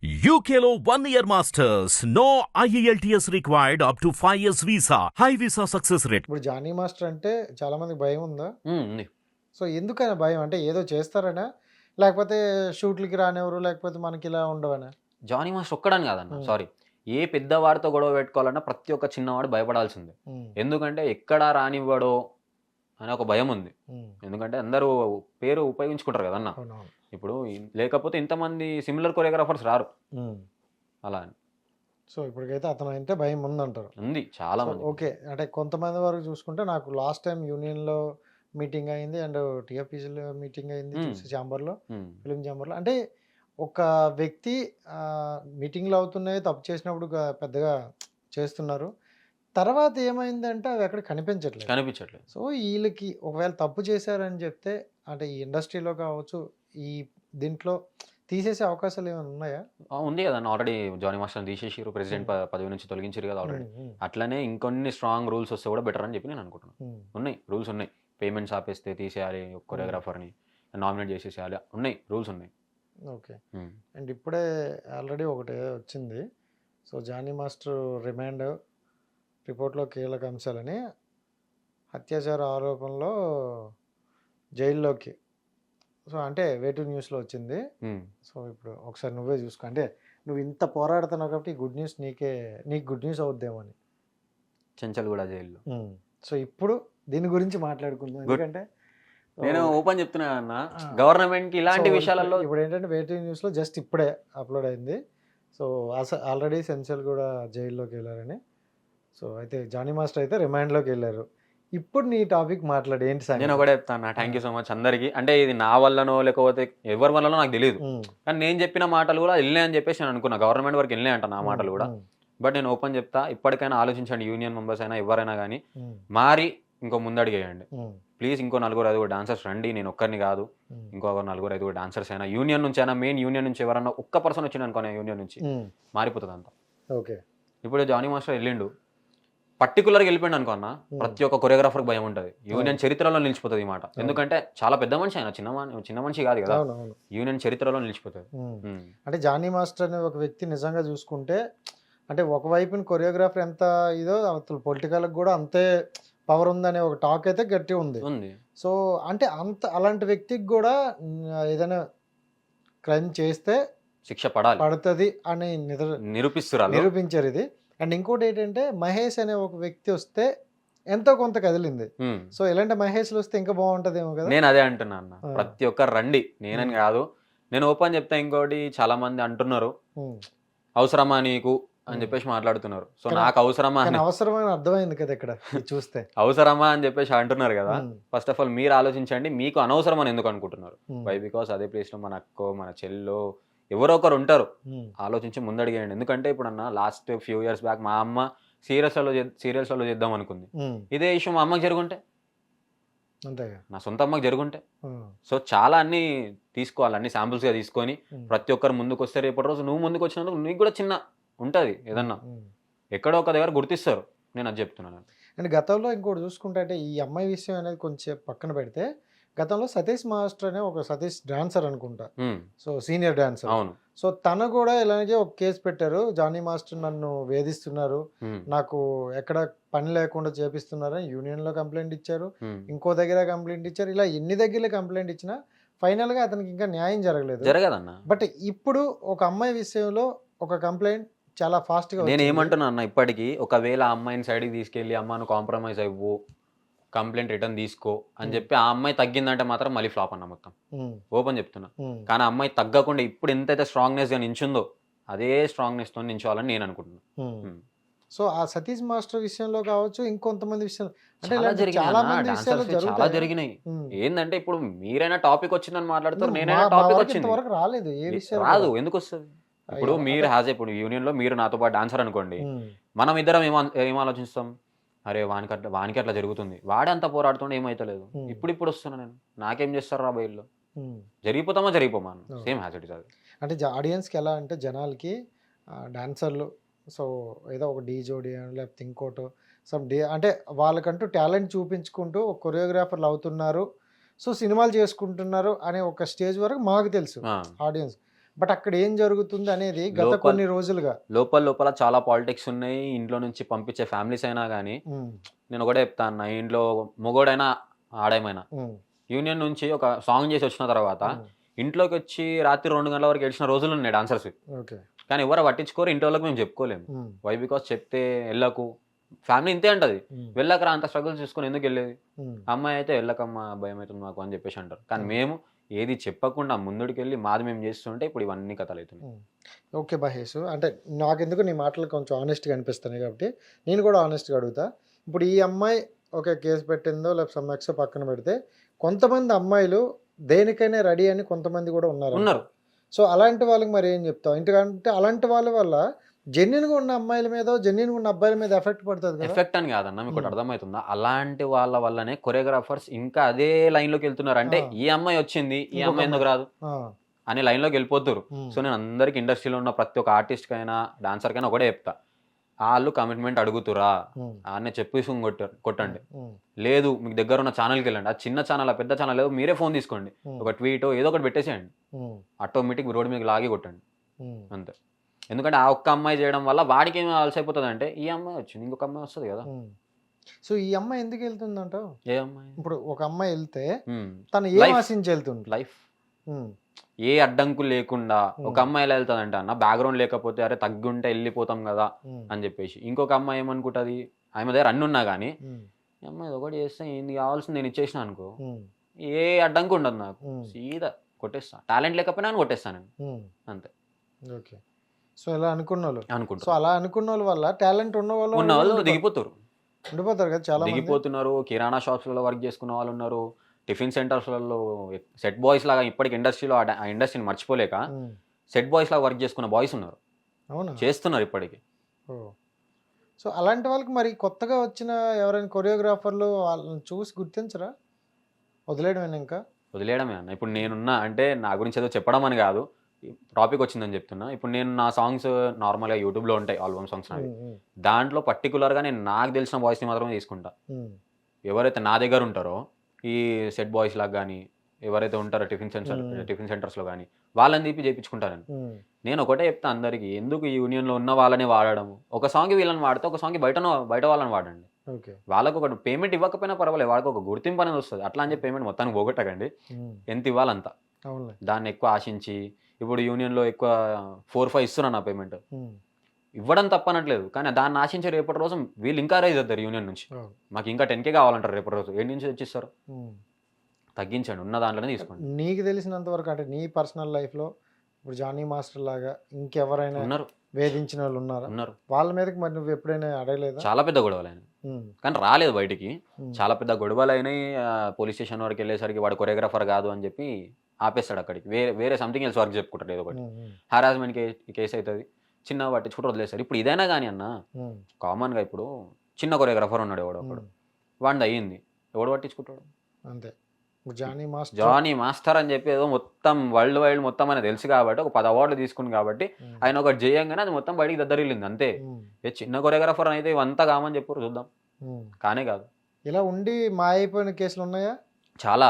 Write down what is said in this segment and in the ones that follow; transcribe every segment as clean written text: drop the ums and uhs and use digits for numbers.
UKLO 1 year masters. No IELTS required up to 5 years visa. High visa success rate. ఇప్పుడు Johnny master అంటే చాలా మందికి భయం ఉందా? ఉంది. సో ఎందుకని భయం? అంటే ఏదో చేస్తారనా? లేకపోతే షూట్లకి రానివ్వరు, లేకపోతే మనకి ఇలా ఉండవనా? జానీ మాస్టర్ ఒక్కడని కాదన్న, ఉమ్. సారీ, ఏ పెద్దవాడితో గొడవ పెట్టుకోవాలన్నా ప్రతి ఒక్క చిన్నవాడు భయపడాల్సిందే. ఎందుకంటే ఎక్కడ రానివ్వడో అనే ఒక భయం ఉంది. ఎందుకంటే అందరూ పేరు ఉపయోగించుకుంటారు కదన్న. అవునవును. ఇప్పుడు లేకపోతే ఇంతమంది సిమిలర్ కొరియోగ్రాఫర్స్ రారు అలా అని. సో ఇప్పటికైతే అతను అంటే భయం ఉందంటారు. ఉంది చాలా మంది. ఓకే, అంటే కొంతమంది వరకు చూసుకుంటే నాకు లాస్ట్ టైం యూనియన్లో మీటింగ్ అయింది అండ్ టీఎఫ్పీసీలో మీటింగ్ అయింది ఛాంబర్లో, ఫిలిం ఛాంబర్లో. అంటే ఒక వ్యక్తి మీటింగ్లు అవుతున్నాయి, తప్పు చేసినప్పుడు పెద్దగా చేస్తున్నారు. తర్వాత ఏమైందంటే అవి ఎక్కడ కనిపించట్లేదు. సో వీళ్ళకి ఒకవేళ తప్పు చేశారని చెప్తే అంటే ఈ ఇండస్ట్రీలో కావచ్చు, ఈ దీంట్లో తీసేసే అవకాశాలు ఏమైనా ఉన్నాయా? ఉంది కదన్న, ఆల్రెడీ జానీ మాస్టర్ తీసేసారు, ప్రెసిడెంట్ పదవి నుంచి తొలగించారు కదా ఆల్రెడీ. అట్లనే ఇంకొన్ని స్ట్రాంగ్ రూల్స్ వస్తే కూడా బెటర్ అని చెప్పి నేను అనుకుంటున్నాను. ఉన్నాయి రూల్స్, ఉన్నాయి. పేమెంట్స్ ఆపేస్తే తీసేయాలి, కొరియోగ్రాఫర్ని నామినేట్ చేసేసేయాలి, ఉన్నాయి రూల్స్ ఉన్నాయి. ఓకే. అండ్ ఇప్పుడే ఆల్రెడీ ఒకటి వచ్చింది. సో జానీ మాస్టర్ రిమాండ్ రిపోర్ట్లో కీలక అంశాలని అత్యాచార ఆరోపణలో జైల్లోకి. సో అంటే వేటు న్యూస్లో వచ్చింది. సో ఇప్పుడు ఒకసారి నువ్వే చూసుకో, అంటే నువ్వు ఇంత పోరాడుతున్నావు కాబట్టి గుడ్ న్యూస్ నీకు గుడ్ న్యూస్ అవుద్దేమో అని. చెంచల్ కూడా జైల్లో. సో ఇప్పుడు దీని గురించి మాట్లాడుకుందాం. ఎందుకంటే నేను ఓపెన్ చెప్తున్నా అన్న, గవర్నమెంట్ ఇలాంటి విషయాలలో ఇప్పుడు ఏంటంటే వేటు న్యూస్లో జస్ట్ ఇప్పుడే అప్లోడ్ అయింది. సో ఆల్రెడీ సెన్సల్ కూడా జైల్లోకి వెళ్ళారని. సో అయితే జానీ మాస్టర్ అయితే రిమాండ్లోకి వెళ్ళారు. ఇప్పుడు నీ టాపిక్ మాట్లాడు, ఏంటి సార్? నేను ఒకటే చెప్తాను, థ్యాంక్ యూ సో మచ్ అందరికి. అంటే ఇది నా వల్లనో లేకపోతే ఎవరి వల్లనో నాకు తెలియదు, కానీ నేను చెప్పిన మాటలు కూడా వెళ్ళినాయి అని చెప్పేసి నేను అనుకున్నా. గవర్నమెంట్ వరకు వెళ్ళినాయి అంట నా మాటలు కూడా. బట్ నేను ఓపెన్ చెప్తా, ఇప్పటికైనా ఆలోచించండి, యూనియన్ మెంబర్స్ అయినా ఎవరైనా కానీ మారి ఇంకో ముందడిగేయండి ప్లీజ్. ఇంకో 4-5 డాన్సర్స్ రండి, నేను ఒక్కరిని కాదు, ఇంకో 4-5 డాన్సర్స్ అయినా యూనియన్ నుంచి అయినా, మెయిన్ యూనియన్ నుంచి ఎవరన్నా ఒక్క పర్సన్ వచ్చింది అనుకోని యూనియన్ నుంచి మారిపోతుంది అంతా. ఓకే. ఇప్పుడు జానీ మాస్టర్ వెళ్ళిండు, పర్టికులర్గా వెళ్ళిపోయింది అనుకో అన్న, ప్రతి ఒక్క కొరియోగ్రాఫర్కి భయం ఉంటుంది. యూనియన్ చరిత్రలో నిలిచిపోతుంది ఈ మాట. ఎందుకంటే చాలా పెద్ద మనిషి ఆయన, చిన్న మనిషి కాదు కదా, యూనియన్ చరిత్రలో నిలిచిపోతుంది. అంటే జానీ మాస్టర్ అనే ఒక వ్యక్తి నిజంగా చూసుకుంటే, అంటే ఒకవైపున కొరియోగ్రాఫర్ ఎంత ఇదో అసలు పొలిటికల్కి కూడా అంతే పవర్ ఉందనే ఒక టాక్ అయితే గట్టి ఉంది. సో అంటే అలాంటి వ్యక్తికి కూడా ఏదైనా క్రైమ్ చేస్తే శిక్ష పడుతుంది అని నిరూపించారు ఇది. అండ్ ఇంకోటి ఏంటంటే మహేష్ అనే ఒక వ్యక్తి వస్తే ఎంతో కొంత కదిలింది. సో ఇలాంటి మహేష్లు వస్తే ఇంకా బాగుంటదేమో కదా. నేను అదే అంటున్నా అన్న, ప్రతి ఒక్కరు రండి, నేనని కాదు. నేను ఓపెన్ చెప్తా, ఇంకోటి చాలా మంది అంటున్నారు అవసరమా నీకు అని చెప్పేసి మాట్లాడుతున్నారు. సో నాకు అవసరమని అర్థమైంది కదా ఇక్కడ చూస్తే, అవసరమా అని చెప్పేసి అంటున్నారు కదా. ఫస్ట్ ఆఫ్ ఆల్ మీరు ఆలోచించండి, మీకు అనవసరం అని ఎందుకు అనుకుంటున్నారు? వై బికాస్ అదే ప్లేస్ లో మన అక్కో మన చెల్లో ఎవరో ఒకరు ఉంటారు. ఆలోచించి ముందడిగేయండి. ఎందుకంటే ఇప్పుడు అన్న లాస్ట్ ఫ్యూ ఇయర్స్ బ్యాక్ మా అమ్మ సీరియల్స్లో చేద్దాం అనుకుంది. ఇదే ఇష్యూ మా అమ్మకి జరుగుంటే, నా సొంత అమ్మకి జరుగుంటే. సో చాలా అన్ని తీసుకోవాలి, అన్ని శాంపుల్స్గా తీసుకొని ప్రతి ఒక్కరు ముందుకు వస్తే రేపటి రోజు నువ్వు ముందుకు వచ్చినందుకు నీకు కూడా చిన్న ఉంటుంది ఏదన్నా, ఎక్కడో ఒక దగ్గర గుర్తిస్తారు. నేను అది చెప్తున్నాను. అండ్ గతంలో ఇంకోటి చూసుకుంటే, అంటే ఈ అమ్మాయి విషయం అనేది కొంచెం పక్కన పెడితే, గతంలో సతీష్ మాస్టర్ అనే ఒక సతీష్ డాన్సర్ అనుకుంటా, సో సీనియర్ డాన్సర్. అవును. సో తను కూడా ఇలాగే ఒక కేసు పెట్టారు, జానీ మాస్టర్ నన్ను వేధిస్తున్నారు, నాకు ఎక్కడ పని లేకుండా చేపిస్తున్నారని యూనియన్లో కంప్లైంట్ ఇచ్చారు, ఇంకో దగ్గర కంప్లైంట్ ఇచ్చారు. ఇలా ఎన్ని దగ్గర కంప్లైంట్ ఇచ్చినా ఫైనల్గా అతనికి ఇంకా న్యాయం జరగలేదన్న. బట్ ఇప్పుడు ఒక అమ్మాయి విషయంలో ఒక కంప్లైంట్ చాలా ఫాస్ట్గా. నేను ఏమంటున్నా అన్న, ఇప్పటికీ ఒకవేళ ఆ అమ్మాయిని సైడ్కి తీసుకెళ్ళి అమ్మను కాంప్రమైజ్ అవ్వు, కంప్లైంట్ రిటర్న్ తీసుకో అని చెప్పి ఆ అమ్మాయి తగ్గిందంటే మాత్రం మళ్ళీ ఫ్లాప్ అన్న మొత్తం. ఓపెన్ చెప్తున్నా. కానీ ఆ అమ్మాయి తగ్గకుండా ఇప్పుడు ఎంతైతే స్ట్రాంగ్నెస్ గా నించుందో అదే స్ట్రాంగ్నెస్ తో నించోవాలని నేను అనుకుంటున్నాను. సో ఆ సతీష్ మాస్టర్ విషయంలో కావచ్చు, ఇంకొంతమంది విషయంలో చాలా జరిగినాయి. ఏంటంటే ఇప్పుడు మీరైనా టాపిక్ వచ్చిందని మాట్లాడుతారు, నేనైనా టాపిక్ వచ్చింది రాలేదు, ఏ విషయం రాదు, ఎందుకు వస్తుంది? ఇప్పుడు మీరు ఇప్పుడు యూనియన్ లో మీరు నాతో పాటు డాన్సర్ అనుకోండి, మనం ఇద్దరం ఏం ఆలోచిస్తాం, అరే వానికి అట్లా జరుగుతుంది, వాడే అంతా పోరాడుతుండే ఏమైతలేదు, ఇప్పుడు వస్తున్నా నేను, నాకేం చేస్తారు రా బయల్లో, జరిగిపోమా సేమ్ హ్యాజ్ ఇట్ ఇస్. అది అంటే ఆడియన్స్కి ఎలా అంటే జనాలకి డాన్సర్లు సో ఏదో ఒక డీజోడి లేకపోతే ఇంకోటో అంటే వాళ్ళకంటూ టాలెంట్ చూపించుకుంటూ ఒక కొరియోగ్రాఫర్లు అవుతున్నారు, సో సినిమాలు చేసుకుంటున్నారు అనే ఒక స్టేజ్ వరకు మాకు తెలుసు ఆడియన్స్. బట్ అక్కడ ఏం జరుగుతుంది అనేది గత లోకల్ కొన్ని రోజులుగా లోపల చాలా పాలిటిక్స్ ఉన్నాయి. ఇంట్లో నుంచి పంపించే ఫ్యామిలీస్ అయినా కానీ నేను ఒకటే చెప్తాను, నా ఇంట్లో మొగోడైనా ఆడేమైనా యూనియన్ నుంచి ఒక సాంగ్ చేసి వచ్చిన తర్వాత ఇంట్లోకి వచ్చి రాత్రి 2 గంటల వరకు ఏడ్చిన రోజులు ఉన్నాయి డాన్సర్స్. కానీ ఎవరు పట్టించుకోరు, ఇంటి వాళ్ళకి మేము చెప్పుకోలేము. వై బికాస్ చెప్తే వెళ్ళకు, ఫ్యామిలీ ఇంతే అంటది, వెళ్ళకరా అంత స్ట్రగుల్ చూసుకొని ఎందుకు వెళ్ళేది, అమ్మాయి అయితే వెళ్ళకమ్మా భయం అవుతుంది మాకు అని చెప్పేసి అంటారు. కానీ మేము ఏది చెప్పకుండా ముందుడికి వెళ్ళి మాది మేము చేస్తుంటే ఇప్పుడు ఇవన్నీ కథలు అవుతున్నాయి. ఓకే మహేష్, అంటే నాకెందుకు నీ మాటలు కొంచెం ఆనెస్ట్గా అనిపిస్తున్నాయి కాబట్టి నేను కూడా ఆనెస్ట్గా అడుగుతా. ఇప్పుడు ఈ అమ్మాయి ఒక కేసు పెట్టిందో లేకపోతే సమ్మెక్స్ పక్కన పెడితే కొంతమంది అమ్మాయిలు దేనికైనా రెడీ అని కొంతమంది కూడా ఉన్నారు. సో అలాంటి వాళ్ళకి మరి ఏం చెప్తావు? ఎందుకంటే అలాంటి వాళ్ళ వల్ల జెన్యున్గా ఉన్న అమ్మాయిల మీద జెన్యున్గా ఉన్న అబ్బాయిల మీద ఎఫెక్ట్ పడుతుంది. ఎఫెక్ట్ అని కాదన్న, మీకు అర్థమవుతుందా? అలాంటి వాళ్ళ వల్లనే కొరియోగ్రాఫర్స్ ఇంకా అదే లైన్ లోకి వెళ్తున్నారు. అంటే ఈ అమ్మాయి వచ్చింది, ఈ అమ్మాయి ఎందుకు రాదు అనే లైన్ లోకి వెళ్ళిపోతారు. సో నేను అందరికి ఇండస్ట్రీలో ఉన్న ప్రతి ఒక్క ఆర్టిస్ట్ కైనా డాన్సర్ కైనా ఒకటే చెప్తా, వాళ్ళు కమిట్మెంట్ అడుగుతురా అని చెప్పేసి కొట్టండి. లేదు మీకు దగ్గర ఉన్న ఛానల్కి వెళ్ళండి, అది చిన్న ఛానల్ పెద్ద ఛానల్ లేదు, మీరే ఫోన్ తీసుకోండి, ఒక ట్వీట్ ఏదో ఒకటి పెట్టేసేయండి, ఆటోమేటిక్ రోడ్ మీకు లాగి కొట్టండి అంతే. ఎందుకంటే ఆ ఒక్క అమ్మాయి చేయడం వల్ల వాడికి ఏమి అలసైపోతుంది అంటే ఈ అమ్మాయి వచ్చింది ఇంకొక అమ్మాయి వస్తుంది కదా. సో ఈ అమ్మాయి ఎందుకు వెళ్తుందంటావు? ఏ అమ్మాయి? ఇప్పుడు ఒక అమ్మాయి వెళ్తే తను ఏం ఆశించి వెళ్తుంది? లైఫ్ ఏ అడ్డంకులు లేకుండా ఒక అమ్మాయి ఎలా వెళ్తుందంటే అన్న, బ్యాక్గ్రౌండ్ లేకపోతే అరే తగ్గుంటే వెళ్ళిపోతాం కదా అని చెప్పేసి. ఇంకొక అమ్మాయి ఏమనుకుంటుంది, ఆమె దగ్గర అన్ని ఉన్నా కానీ అమ్మాయి ఒకటి చేస్తే ఏంది కావాల్సింది నేను ఇచ్చేసిన అనుకో, ఏ అడ్డంకు ఉండదు నాకు, సీదా కొట్టేస్తా, టాలెంట్ లేకపోయినా కొట్టేస్తాను నేను అంతే. ఓకే, సో ఇలా అనుకున్న వాళ్ళు అనుకుంటా. సో అలా అనుకున్న వాళ్ళ వల్ల టాలెంట్ ఉన్న వాళ్ళు దిగిపోతారు, ఉండిపోతారు కదా, చాలా దిగిపోతున్నారు. కిరాణా షాప్స్లలో వర్క్ చేసుకున్న వాళ్ళు ఉన్నారు, టిఫిన్ సెంటర్స్లలో సెట్ బాయ్స్ లాగా ఇప్పటికి ఇండస్ట్రీలో ఆ ఇండస్ట్రీని మర్చిపోలేక సెట్ బాయ్స్ లాగా వర్క్ చేసుకున్న బాయ్స్ ఉన్నారు, చేస్తున్నారు ఇప్పటికి. సో అలాంటి వాళ్ళకి మరి కొత్తగా వచ్చిన ఎవరైనా కొరియోగ్రాఫర్లు వాళ్ళని చూసి గుర్తించరా? వదిలేయడమేనా? ఇంకా వదిలేయడమే అన్న. ఇప్పుడు నేనున్నా అంటే నా గురించి ఏదో చెప్పడం అని కాదు, టాపిక్ వచ్చిందని చెప్తున్నా. ఇప్పుడు నేను నా సాంగ్స్ నార్మల్గా యూట్యూబ్లో ఉంటాయి, ఆల్బమ్ సాంగ్స్ నావి. దాంట్లో పర్టికులర్గా నేను నాకు తెలిసిన వాయిస్ని మాత్రమే తీసుకుంటా. ఎవరైతే నా దగ్గర ఉంటారో ఈ సెట్ బాయ్స్ లాగా కానీ ఎవరైతే ఉంటారో టిఫిన్ సెంటర్స్లో కానీ వాళ్ళని తీపి చేయించుకుంటాను. నేను ఒకటే చెప్తా అందరికీ, ఎందుకు ఈ యూనియన్లో ఉన్న వాళ్ళని వాడడము, ఒక సాంగ్ వీళ్ళని వాడితే ఒక సాంగ్ బయట వాళ్ళని వాడండి. వాళ్ళకు ఒక పేమెంట్ ఇవ్వకపోయినా పర్వాలేదు, వాళ్ళకి ఒక గుర్తింపు అనేది వస్తుంది. అట్లా అని చెప్పి పేమెంట్ మొత్తానికి పోగొట్టకండి, ఎంత ఇవ్వాలంతా. దాన్ని ఎక్కువ ఆశించి ఇప్పుడు యూనియన్లో ఎక్కువ 4-5 ఇస్తున్నా నా పేమెంట్, ఇవ్వడం తప్పనట్లేదు, కానీ దాన్ని ఆశించి రేపటి రోజు వీళ్ళు ఇంకా రైజ్ అవుతారు యూనియన్ నుంచి, మాకు ఇంకా 10K కావాలంటారు రేపటి రోజు, ఏడు నుంచి తెచ్చిస్తారు. తగ్గించండి, ఉన్న దాంట్లోనే తీసుకోండి. నీకు తెలిసినంత వరకు అంటే నీ పర్సనల్ లైఫ్లో ఇప్పుడు జానీ మాస్టర్ లాగా ఇంకెవరైనా ఉన్నారు, వేధించిన వాళ్ళు ఉన్నారు? వాళ్ళ మీదకి మరి నువ్వు ఎప్పుడైనా అడగలేదా? చాలా పెద్ద గొడవలు అయినాయి, కానీ రాలేదు బయటికి. చాలా పెద్ద గొడవలు అయినాయి. పోలీస్ స్టేషన్ వరకు వెళ్ళేసరికి వాడు కొరియోగ్రాఫర్ కాదు అని చెప్పి ఆపేస్తాడు, అక్కడికి వేరే సంథింగ్ ఎల్స్ వర్క్ చెప్పుకుంటాడు, ఏదో ఒకటి హరాస్మెంట్ కేసు అవుతుంది, చిన్న పట్టించుకుంటూ వదిలేస్తారు. ఇప్పుడు ఇదైనా కానీ అన్న కామన్గా ఇప్పుడు చిన్న కొరియోగ్రాఫర్ ఉన్నాడు ఎవడో ఒకడు, వాడిది అయ్యింది, ఎవడు పట్టించుకుంటాడు అంతే. జానీ మాస్టర్ అని చెప్పి ఏదో మొత్తం వరల్డ్ వైడ్ మొత్తం అని తెలుసు కాబట్టి ఒక 10 అవార్డులు తీసుకుంది కాబట్టి ఆయన ఒకటి చేయంగానే అది మొత్తం బయటికి దద్దరిల్లింది అంతే. చిన్న కొరియోగ్రాఫర్ అయితే ఇవంతా కామని చెప్పారు, చూద్దాం. కానే కాదు, ఇలా ఉండి మా అయిపోయిన కేసులు ఉన్నాయా చాలా.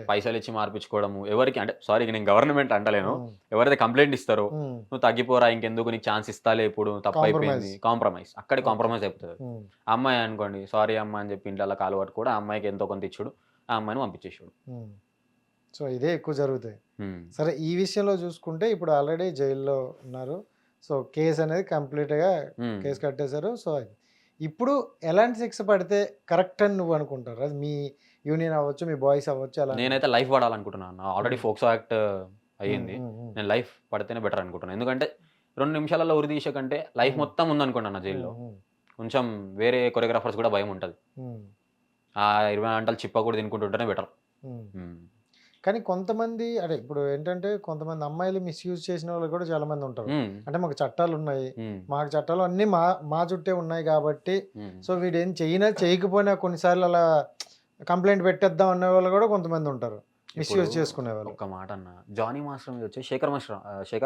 పైసలు ఇచ్చి మార్పించుకోవడము ఎవరికి అంటే, సారీ నేను గవర్నమెంట్ అంటలేను, ఎవరైతే కంప్లైంట్ ఇస్తారో నువ్వు తగ్గిపోరా ఇంకెందుకు నీకు ఛాన్స్ ఇస్తాలే ఇప్పుడు తప్పు అయిపోయింది, కాంప్రమైజ్, అక్కడే కాంప్రమైజ్ అయిపోతుంది. అమ్మాయి అనుకోండి సారీ అమ్మ అని చెప్పి ఇంట్లో కాలు పట్టు కూడా అమ్మాయికి ఎంతో కొంత ఇచ్చుడు, ఆ అమ్మాయిని పంపించేసాడు. సో ఇదే ఎక్కువ జరుగుతాయి. సరే, ఈ విషయంలో చూసుకుంటే ఇప్పుడు ఆల్రెడీ జైల్లో ఉన్నారు, సో కేసు అనేది కంప్లీట్గా కేసు కట్టేశారు. సో ఇప్పుడు ఎలాంటి శిక్ష పడితే కరెక్ట్ అని నువ్వు అనుకుంటారు? అది మీ యూనియన్ అవ్వచ్చు, మీ బాయ్స్ అవ్వచ్చు, అలా. నేనైతే లైఫ్ పడాలనుకుంటున్నాను. ఆల్రెడీ ఫోక్సో యాక్ట్ అయ్యింది, నేను లైఫ్ పడితేనే బెటర్ అనుకుంటున్నాను. ఎందుకంటే 2 నిమిషాలలో ఉరి తీసే కంటే లైఫ్ మొత్తం ఉందనుకుంటున్నా జైల్లో, కొంచెం వేరే కొరియోగ్రాఫర్స్ కూడా భయం ఉంటుంది. ఆ 20 గంటలు చిప్ప కూడా తినుకుంటుంటేనే బెటర్. కానీ కొంతమంది అంటే ఇప్పుడు ఏంటంటే కొంతమంది అమ్మాయిలు మిస్యూజ్ చేసిన వాళ్ళు కూడా చాలా మంది ఉంటారు. అంటే మాకు చట్టాలు ఉన్నాయి, మాకు చట్టాలు అన్ని మా చుట్టే ఉన్నాయి కాబట్టి సో వీడేం చేయకపోయినా కొన్నిసార్లు అలా కంప్లైంట్ పెట్టేద్దాం అనే వాళ్ళు కూడా కొంతమంది ఉంటారు, మిస్యూజ్ చేసుకునే వాళ్ళు. ఒక మాట అన్న, జానీ మాస్టర్ మీద వచ్చి శేఖర్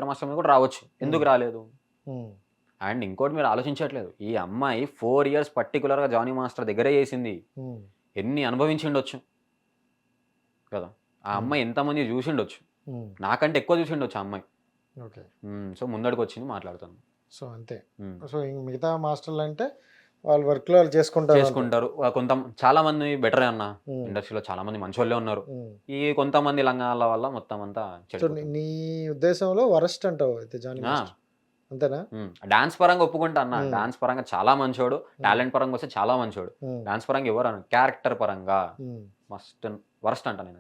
మాస్టర్ మీద కూడా రావచ్చు, ఎందుకు రాలేదు? అండ్ ఇంకోటి మీరు ఆలోచించట్లేదు, ఈ అమ్మాయి 4 years పర్టికులర్గా జానీ మాస్టర్ దగ్గరే చేసింది, ఎన్ని అనుభవించి ఉండొచ్చు కదా, ఆ అమ్మాయి ఎంతమంది చూసి ఉండొచ్చు. నాకంటే ఎక్కువ చూసి ఉండొచ్చు ఆ అమ్మాయి. ఓకే. సో ముందడికి వచ్చింది, మాట్లాడుతాను. సో అంతే. సో మిగతా మాస్టర్లు అంటే వాళ్ళ వర్క్లో వాళ్ళు చేసుకుంటారు. కొంత చాలా మంది బెటరే అన్న, ఇండస్ట్రీలో చాలా మంది మంచోళ్ళే ఉన్నారు. ఈ కొంతమంది లంగాల వల్ల మొత్తం అంతా సో నీ ఉద్దేశంలో వరస్ట్ అంటావు అయితే జానీ మాస్టర్, అంతేనా? డాన్స్ పరంగా ఒప్పుకుంటా అన్న, డాన్స్ పరంగా చాలా మంచోడు, టాలెంట్ పరంగా వస్తే చాలా మంచోడు. డాన్స్ పరంగా ఎవరు క్యారెక్టర్ పరంగా మస్ట్ వరస్ట్ అంట నేను.